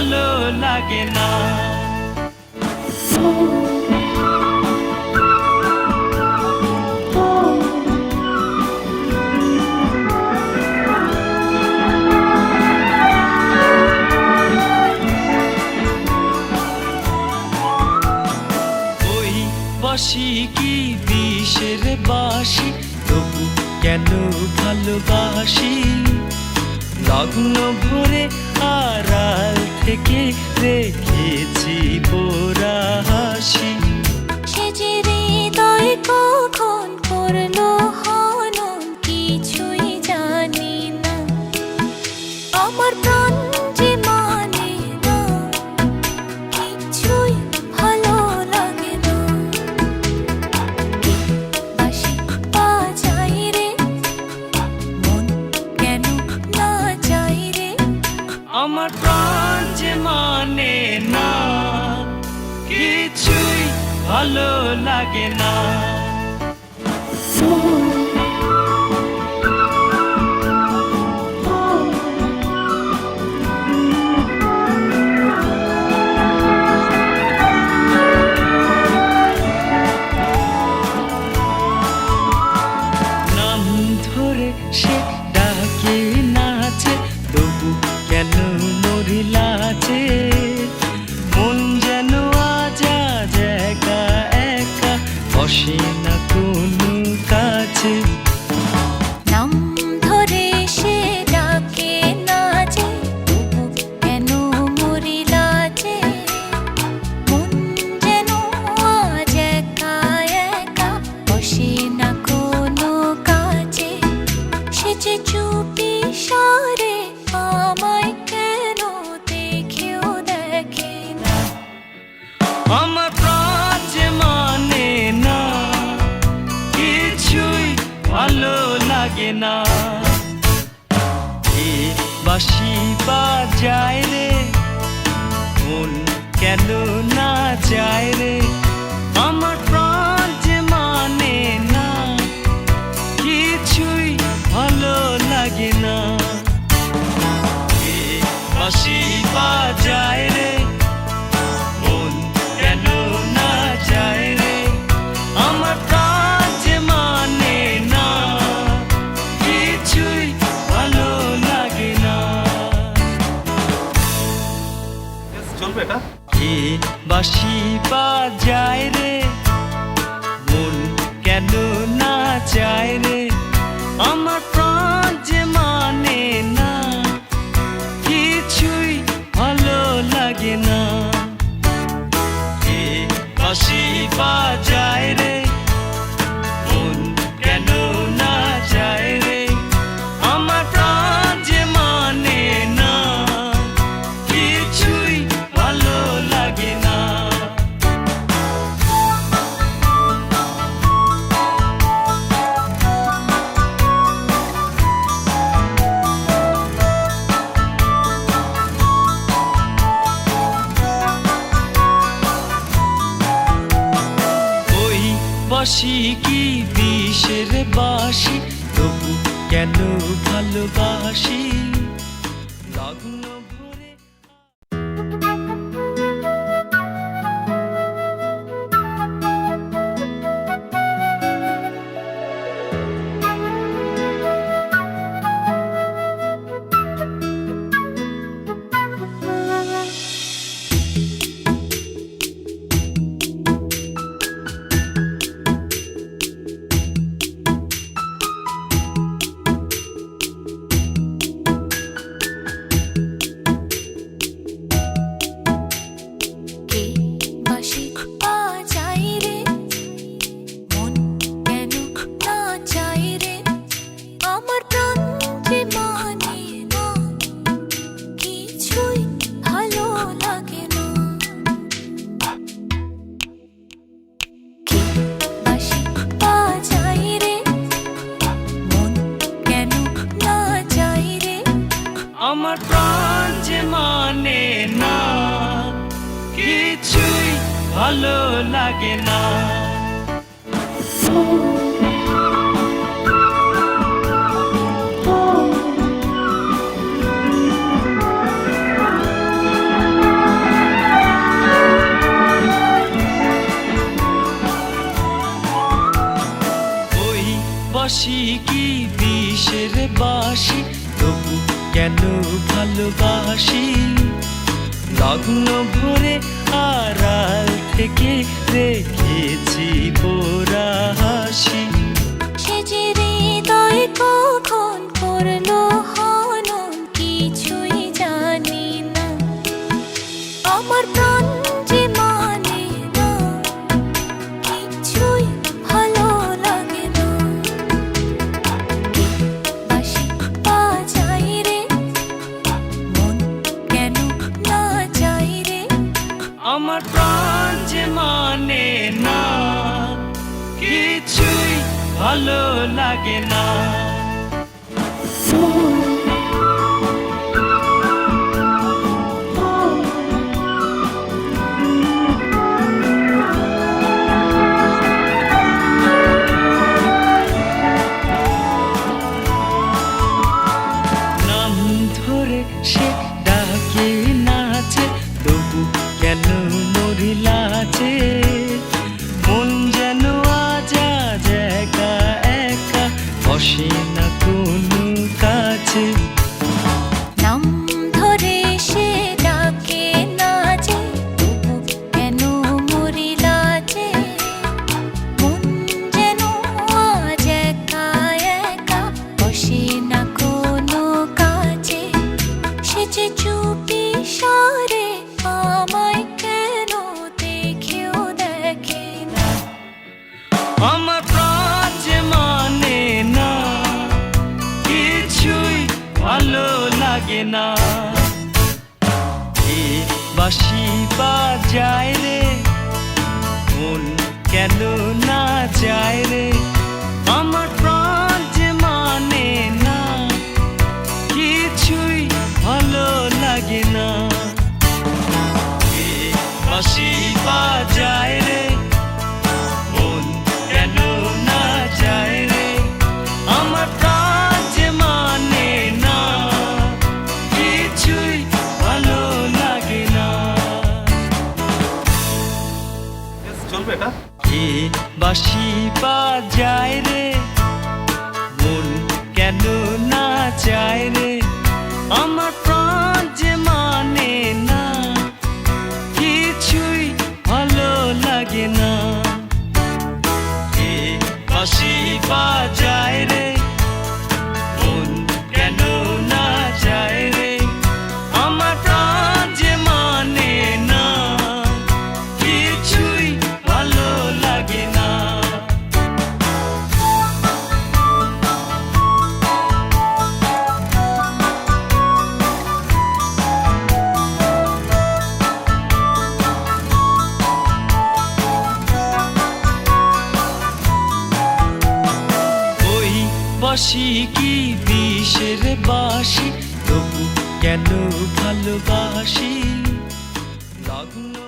ভালো লাগে না। ওই বাঁশি কি বিষের বাঁশি, তবু কেন ভালোবাসি। লগ্ন ভরে আড়াল থেকে রেখেছি পোড়া হাসি। সে যে হৃদয় কখন করলো হনন কিছুই জানি না। আমার প্রাণ যে মানে না, কিছুই ভালো লাগে না। বাঁশি বাজাই রে, মন কেন না চাই রে। আমার প্রাণ যে মানে না, কিছুই ভালো লাগে না। নাম ধরে সে ডাকে নাচে, তবু কেন মরি লাজে। মন যেন আজ আজ একা একা, বসে না কোনো কাছে। নাম ধরে সে ডাকে নাচে, তবু কেন মরি লাজে। মন যেন আজ একা একা, বসে না কোনো কাজে। সে যে চুপি সারে আমায় কেন দেখেও দেখে না। আমার প্রাণ যে মানে না, কিছুই ভালো লাগে না। এ বাঁশি বাজায় রে, মন কেন না যায় রে। আমার প্রাণ যে মানে না, কিছুই ভালো লাগে না। এ বাঁশি বাজায় রে, মন কেন না যায় রে। আমার প্রাণ যে মানে না, কিছুই ভালো লাগে না। চলবে এটা? এ বাঁশি বাজায় রে, মন কেন না যায় রে। আমার প্রাণ যে মানে না, কিছুই ভালো লাগে না। এ বাঁশি বাজায় রে, মন কেন না যায় রে। আমার প্রাণ যে মানে না, কিছুই ভালো লাগে না। ওই বাঁশি কি বিষের বাঁশি, তবু কেন ভালোবাসি। লগ্ন ভরে কে বাঁশি বাজাই রে, মন কেন না চাই রে। আমার প্রাণ যে মানে না, কিছুই ভালো লাগে না। কে বাঁশি বাজাই রে, মন কেন না চাই রে। আমার প্রাণ যে মানে না, কিছুই ভালো লাগে না। কেন ভালোবাসি লগ্ন ভরে আড়াল থেকে রেখেছি পোড়া হাসি সে যে হৃদয় কখন করলো হনন কিছুই জানি না আমার প্রাণ যে মানে না কিছুই ভালো লাগে না কে বাঁশি বাজায় রে মন কেন না যায় রে আমার প্রাণ যে মানে না কিছুই ভালো লাগে না নাম ধরে সে ডাকে নাচে তবু কেন মরি লাচে মন যেন আজ আজ একা একা বসে না কোনো কাছে নাম ধরে সে ডাকে নাচে তবু কেন মরি লাজে মন যেন আজ একা একা বসে না কোনো কাছে সে যে চুপি সারে আমায় কেন দেখেও দেখে না আমার প্রাণ যে মানে না কিছুই ভালো লাগে না এ বাঁশি বাজায় রে মন কেন না যায় রে আমার প্রাণ যে মানে না কিছুই ভালো লাগে না এ বাঁশি বাজায় রে মন কেন না যায় রে আমার প্রাণ যে মানে না কিছুই ভালো লাগে না চলবে এটা কে বাঁশি বাজায় রে মন কেন না যায় রে আমার প্রাণ যে মানে না কিছুই ভালো লাগে না কে বাঁশি বাজায় রে মন কেন না যায় রে আমার প্রাণ যে মানে না কিছুই ভালো লাগে না ওই বাঁশি কি বিষের বাঁশি তবু কেন ভালোবাসি লগ্ন